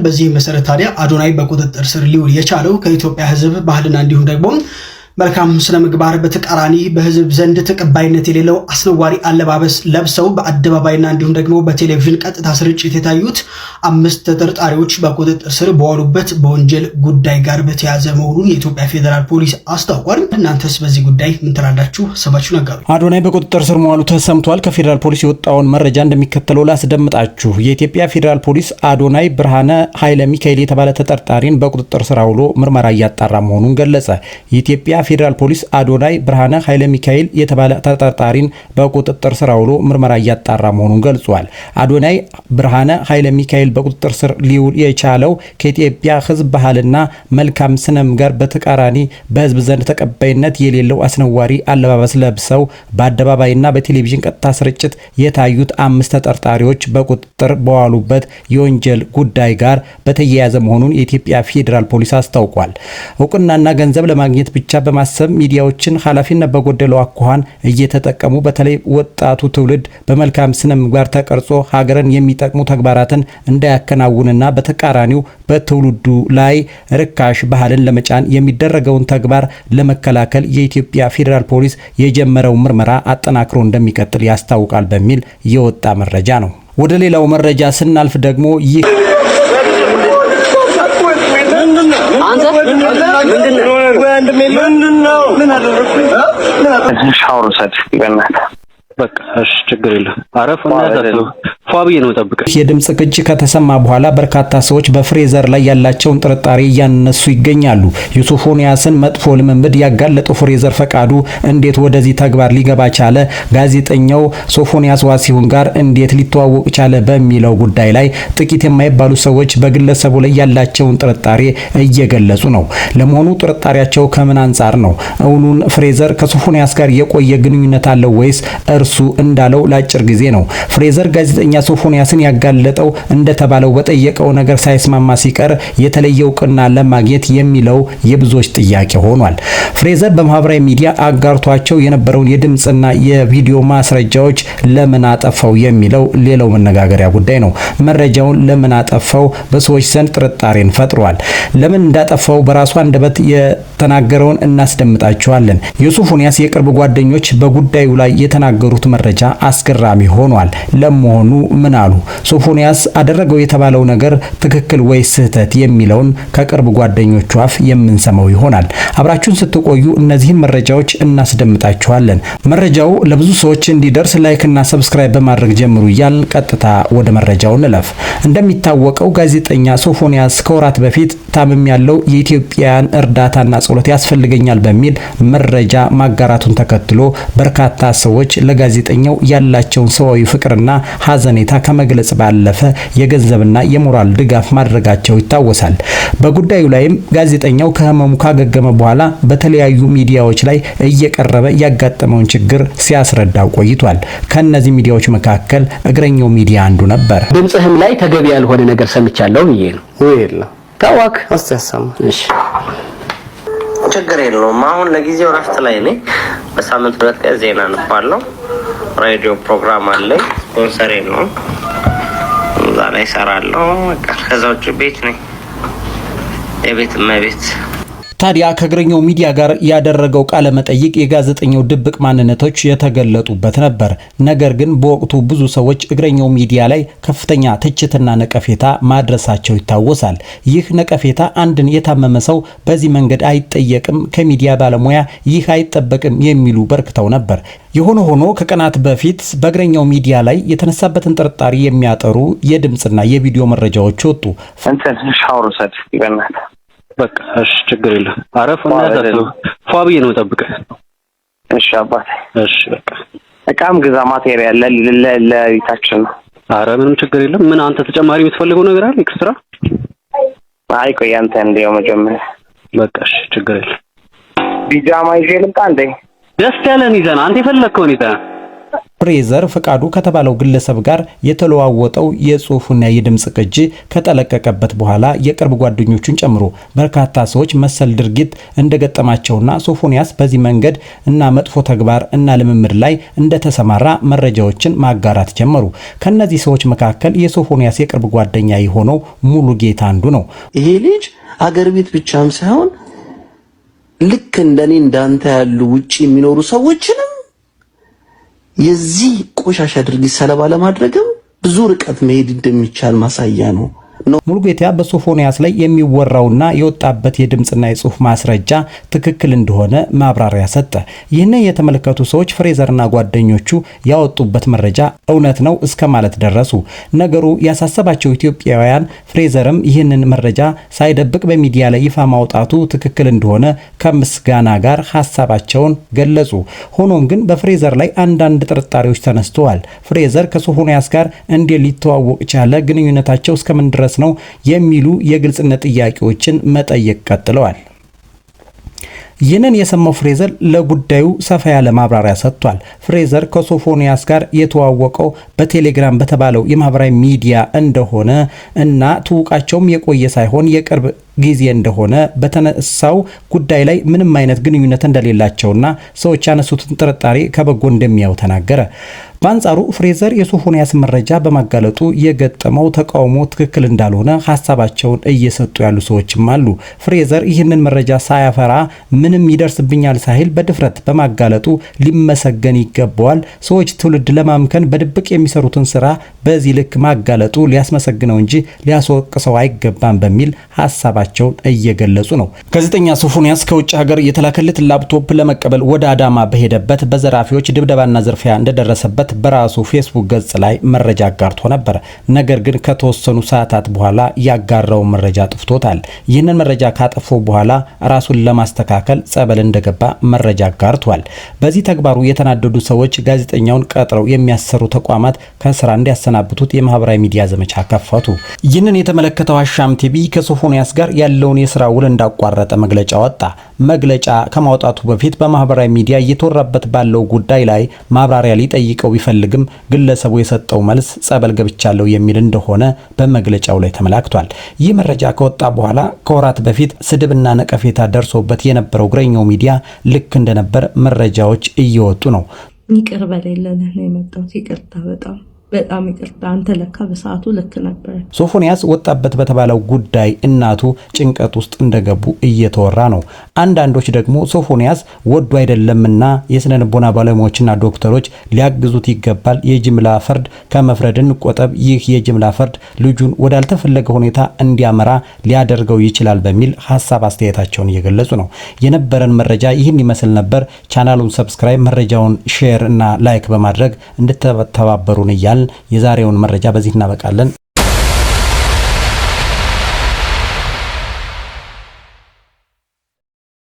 በዚህ መሰረት ታዲያ አዶናይ በቁጥጥር ስር ሊውል የቻለው ከኢትዮጵያ ሕዝብ ባህልና እንዲሁም ደግሞ መልካም ስነ ምግባር በተቃራኒ በህዝብ ዘንድ ተቀባይነት የሌለው አስነዋሪ አለባበስ ለብሰው በአደባባይና እንዲሁም ደግሞ በቴሌቪዥን ቀጥታ ስርጭት የታዩት 5 ተጠርጣሪዎች በቁጥጥር ስር በዋሉበት በወንጀል ጉዳይ ጋር በተያያዘ መሆኑን የኢትዮጵያ ፌደራል ፖሊስ አስታውቋል። እናንተስ በዚህ ጉዳይ ምን ትላላችሁ? ሰባችሁ ነገሩ። አዶናይ በቁጥጥር ስር መዋሉ ተሰምቷል። ከፌደራል ፖሊስ የወጣውን መረጃ እንደሚከተለው ላስደምጣችሁ። የኢትዮጵያ ፌደራል ፖሊስ አዶናይ ብርሃነ ኃይለ ሚካኤል የተባለ ተጠርጣሪን በቁጥጥር ስር አውሎ ምርመራ እያጣራ መሆኑን ገለጸ። የኢትዮጵያ ፌደራል ፖሊስ አዶናይ ብርሃነ ኃይለ ሚካኤል የተባለ ተጠርጣሪን በቁጥጥር ስር አውሎ ምርመራ እያጣራ መሆኑን ገልጿል። አዶናይ ብርሃነ ኃይለ ሚካኤል በቁጥጥር ስር ሊውል የቻለው ከኢትዮጵያ ሕዝብ ባህልና መልካም ስነ ምግባር በተቃራኒ በህዝብ ዘንድ ተቀባይነት የሌለው አስነዋሪ አለባበስ ለብሰው በአደባባይና በቴሌቪዥን ቀጥታ ስርጭት የታዩት 5 ተጠርጣሪዎች በቁጥጥር በዋሉበት የወንጀል ጉዳይ ጋር በተያያዘ መሆኑን የኢትዮጵያ ፌደራል ፖሊስ አስታውቋል። እውቅናና ገንዘብ ለማግኘት ብቻ በማሰብ ሚዲያዎችን ኃላፊነት በጎደለው አኳኋን እየተጠቀሙ በተለይ ወጣቱ ትውልድ በመልካም ስነ ምግባር ተቀርጾ ሀገርን የሚጠቅሙ ተግባራትን እንዳያከናውንና በተቃራኒው በትውልዱ ላይ ርካሽ ባህልን ለመጫን የሚደረገውን ተግባር ለመከላከል የኢትዮጵያ ፌደራል ፖሊስ የጀመረው ምርመራ አጠናክሮ እንደሚቀጥል ያስታውቃል በሚል የወጣ መረጃ ነው። ወደ ሌላው መረጃ ስናልፍ ደግሞ ይህ ሻወር ሰድ ይበናል። በቃ እሺ ችግር የለም። አረፍና ያዛለው ፏብዬ ነው ተጠብቀ። የድምጽ ቅጂ ከተሰማ በኋላ በርካታ ሰዎች በፍሬዘር ላይ ያላቸውን ጥርጣሬ እያነሱ ይገኛሉ። ዩሱፎንያስን መጥፎ ልምምድ ያጋለጠው ፍሬዘር ፈቃዱ እንዴት ወደዚህ ተግባር ሊገባ ቻለ? ጋዜጠኛው ሶፎንያስ ዋሲሁን ጋር እንዴት ሊተዋወቅ ቻለ? በሚለው ጉዳይ ላይ ጥቂት የማይባሉ ሰዎች በግለሰቡ ላይ ያላቸውን ጥርጣሬ እየገለጹ ነው። ለመሆኑ ጥርጣሬያቸው ከምን አንፃር ነው? እውኑን ፍሬዘር ከሶፎንያስ ጋር የቆየ ግንኙነት አለው ወይስ እርሱ እንዳለው ለአጭር ጊዜ ነው? ፍሬዘር ጋዜጠኛ ሶፎንያስን ያጋለጠው እንደተባለው በጠየቀው ነገር ሳይስማማ ሲቀር የተለየ እውቅና ለማግኘት የሚለው የብዙዎች ጥያቄ ሆኗል። ፍሬዘር በማህበራዊ ሚዲያ አጋርቷቸው የነበረውን የድምጽና የቪዲዮ ማስረጃዎች ለምን አጠፋው የሚለው ሌላው መነጋገሪያ ጉዳይ ነው። መረጃውን ለምን አጠፋው በሰዎች ዘንድ ጥርጣሬን ፈጥሯል። ለምን እንዳጠፋው በራሱ አንደበት የተናገረውን እናስደምጣቸዋለን። የሶፎንያስ የቅርብ ጓደኞች በጉዳዩ ላይ የተናገሩት መረጃ አስገራሚ ሆኗል። ለመሆኑ ምን አሉ? ሶፎንያስ አደረገው የተባለው ነገር ትክክል ወይስ ስህተት የሚለውን ከቅርብ ጓደኞቹ አፍ የምንሰማው ይሆናል። አብራችሁን ስትቆዩ እነዚህን መረጃዎች እናስደምጣችኋለን። መረጃው ለብዙ ሰዎች እንዲደርስ ላይክ እና ሰብስክራይብ በማድረግ ጀምሩ እያልን ቀጥታ ወደ መረጃው እንለፍ። እንደሚታወቀው ጋዜጠኛ ሶፎንያስ ከወራት በፊት ታምም ያለው የኢትዮጵያን እርዳታና ጸሎት ያስፈልገኛል በሚል መረጃ ማጋራቱን ተከትሎ በርካታ ሰዎች ለጋዜጠኛው ያላቸውን ሰዋዊ ፍቅርና ሐዘኔታ ከመግለጽ ባለፈ የገንዘብና የሞራል ድጋፍ ማድረጋቸው ይታወሳል። በጉዳዩ ላይም ጋዜጠኛው ከህመሙ ካገገመ በኋላ በተለያዩ ሚዲያዎች ላይ እየቀረበ ያጋጠመውን ችግር ሲያስረዳው ቆይቷል። ከነዚህ ሚዲያዎች መካከል እግረኛው ሚዲያ አንዱ ነበር። ድምጽህም ላይ ተገቢ ያልሆነ ነገር ሰምቻለሁ ብዬ ነው። የለም ታዋክ አስተሳሰም እሺ ችግር የለውም። አሁን ለጊዜው ረፍት ላይ ነኝ። በሳምንት 2 ቀን ዜና አንባለሁ። ሬዲዮ ፕሮግራም አለኝ። ስፖንሰሬ ነው። እዛ ላይ እሰራለሁ። በቃ ከዛ ውጭ ቤት ነኝ። የቤት እመቤት። ታዲያ ከእግረኛው ሚዲያ ጋር ያደረገው ቃለ መጠይቅ የጋዜጠኛው ድብቅ ማንነቶች የተገለጡበት ነበር። ነገር ግን በወቅቱ ብዙ ሰዎች እግረኛው ሚዲያ ላይ ከፍተኛ ትችትና ነቀፌታ ማድረሳቸው ይታወሳል። ይህ ነቀፌታ አንድን የታመመ ሰው በዚህ መንገድ አይጠየቅም፣ ከሚዲያ ባለሙያ ይህ አይጠበቅም የሚሉ በርክተው ነበር። የሆነ ሆኖ ከቀናት በፊት በእግረኛው ሚዲያ ላይ የተነሳበትን ጥርጣሬ የሚያጠሩ የድምጽና የቪዲዮ መረጃዎች ወጡ። ሻወር ሰድ ይበናል። በቃ እሺ ችግር የለም። አረፍና ያዛለው ፏብዬ ነው ተጠብቀ። እሺ አባቴ እሺ በቃ እቃም ግዛ ማቴሪያል ለቤታችን ነው። አረ ምንም ችግር የለም። ምን አንተ ተጨማሪ የምትፈልገው ነገር አለ ኤክስትራ? አይ ቆይ አንተ እንደው መጀመሪያ በቃ እሺ ችግር የለም። ቢጃማ ይዤ ልምጣ እንዴ? ደስ ያለን ይዘና አንተ የፈለከውን ይዘና ፍሬዘር ፈቃዱ ከተባለው ግለሰብ ጋር የተለዋወጠው የጽሑፍና የድምጽ ቅጂ ከተለቀቀበት በኋላ የቅርብ ጓደኞቹን ጨምሮ በርካታ ሰዎች መሰል ድርጊት እንደገጠማቸውና ሶፎንያስ በዚህ መንገድ እና መጥፎ ተግባር እና ልምምድ ላይ እንደተሰማራ መረጃዎችን ማጋራት ጀመሩ። ከነዚህ ሰዎች መካከል የሶፎንያስ የቅርብ ጓደኛ የሆነው ሙሉጌታ አንዱ ነው። ይሄ ልጅ አገር ቤት ብቻም ሳይሆን ልክ እንደኔ እንዳንተ ያሉ ውጪ የሚኖሩ ሰዎችንም የዚህ ቆሻሻ ድርጊት ሰለባ ለማድረግም ብዙ ርቀት መሄድ እንደሚቻል ማሳያ ነው። ሙሉጌታ በሶፎንያስ ላይ የሚወራውና የወጣበት የድምጽና የጽሑፍ ማስረጃ ትክክል እንደሆነ ማብራሪያ ሰጠ። ይህንን የተመለከቱ ሰዎች ፍሬዘርና ጓደኞቹ ያወጡበት መረጃ እውነት ነው እስከ ማለት ደረሱ። ነገሩ ያሳሰባቸው ኢትዮጵያውያን ፍሬዘርም ይህንን መረጃ ሳይደብቅ በሚዲያ ላይ ይፋ ማውጣቱ ትክክል እንደሆነ ከምስጋና ጋር ሐሳባቸውን ገለጹ። ሆኖም ግን በፍሬዘር ላይ አንዳንድ ጥርጣሬዎች ተነስተዋል። ፍሬዘር ከሶፎንያስ ጋር እንዴት ሊተዋወቅ ቻለ? ግንኙነታቸው እስከምን ድረስ ነው የሚሉ የግልጽነት ጥያቄዎችን መጠየቅ ቀጥለዋል። ይህንን የሰማው ፍሬዘር ለጉዳዩ ሰፋ ያለ ማብራሪያ ሰጥቷል። ፍሬዘር ከሶፎንያስ ጋር የተዋወቀው በቴሌግራም በተባለው የማህበራዊ ሚዲያ እንደሆነ እና ትውቃቸውም የቆየ ሳይሆን የቅርብ ጊዜ እንደሆነ በተነሳው ጉዳይ ላይ ምንም አይነት ግንኙነት እንደሌላቸውና ሰዎች ያነሱትን ጥርጣሬ ከበጎ እንደሚያዩ ተናገረ። በአንጻሩ ፍሬዘር የሶፎንያስ መረጃ በማጋለጡ የገጠመው ተቃውሞ ትክክል እንዳልሆነ ሐሳባቸውን እየሰጡ ያሉ ሰዎችም አሉ። ፍሬዘር ይህንን መረጃ ሳያፈራ ምንም ይደርስብኛል ሳይል በድፍረት በማጋለጡ ሊመሰገን ይገባዋል። ሰዎች ትውልድ ለማምከን በድብቅ የሚሰሩትን ስራ በዚህ ልክ ማጋለጡ ሊያስመሰግነው እንጂ ሊያስወቅሰው አይገባም በሚል ሐሳባቸውን እየገለጹ ነው። ጋዜጠኛ ሶፎንያስ ከውጭ ሀገር የተላከለት ላፕቶፕ ለመቀበል ወደ አዳማ በሄደበት በዘራፊዎች ድብደባና ዝርፊያ እንደደረሰበት በራሱ ፌስቡክ ገጽ ላይ መረጃ አጋርቶ ነበር። ነገር ግን ከተወሰኑ ሰዓታት በኋላ ያጋራው መረጃ ጥፍቶታል። ይህንን መረጃ ካጠፈው በኋላ ራሱን ለማስተካከል ጸበል እንደገባ መረጃ አጋርቷል። በዚህ ተግባሩ የተናደዱ ሰዎች ጋዜጠኛውን ቀጥረው የሚያሰሩ ተቋማት ከስራ እንዲያሰናብቱት የማህበራዊ ሚዲያ ዘመቻ ከፈቱ። ይህንን የተመለከተው አሻም ቲቪ ከሶፎንያስ ጋር ያለውን የስራ ውል እንዳቋረጠ መግለጫ ወጣ። መግለጫ ከማውጣቱ በፊት በማህበራዊ ሚዲያ እየተወራበት ባለው ጉዳይ ላይ ማብራሪያ ሊጠይቀው ቢፈልግም ግለሰቡ የሰጠው መልስ ጸበል ገብቻለሁ የሚል እንደሆነ በመግለጫው ላይ ተመላክቷል። ይህ መረጃ ከወጣ በኋላ ከወራት በፊት ስድብና ነቀፌታ ደርሶበት የነበረው እግረኛው ሚዲያ ልክ እንደነበር መረጃዎች እየወጡ ነው። ይቅር በሌለን ነው የመጣሁት። ይቅርታ በጣም ይቅርታ። አንተ ለካ በሰዓቱ ልክ ነበር። ሶፎንያስ ወጣበት በተባለው ጉዳይ እናቱ ጭንቀት ውስጥ እንደገቡ እየተወራ ነው። አንዳንዶች ደግሞ ሶፎንያስ ወዶ አይደለምና የስነ ልቦና ባለሙያዎችና ዶክተሮች ሊያግዙት ይገባል፣ የጅምላ ፍርድ ከመፍረድ እንቆጠብ፣ ይህ የጅምላ ፍርድ ልጁን ወዳልተፈለገ ሁኔታ እንዲያመራ ሊያደርገው ይችላል በሚል ሐሳብ አስተያየታቸውን እየገለጹ ነው። የነበረን መረጃ ይህን ይመስል ነበር። ቻናሉን ሰብስክራይብ፣ መረጃውን ሼር እና ላይክ በማድረግ እንድትተባበሩን እያልን የዛሬውን መረጃ በዚህ እናበቃለን።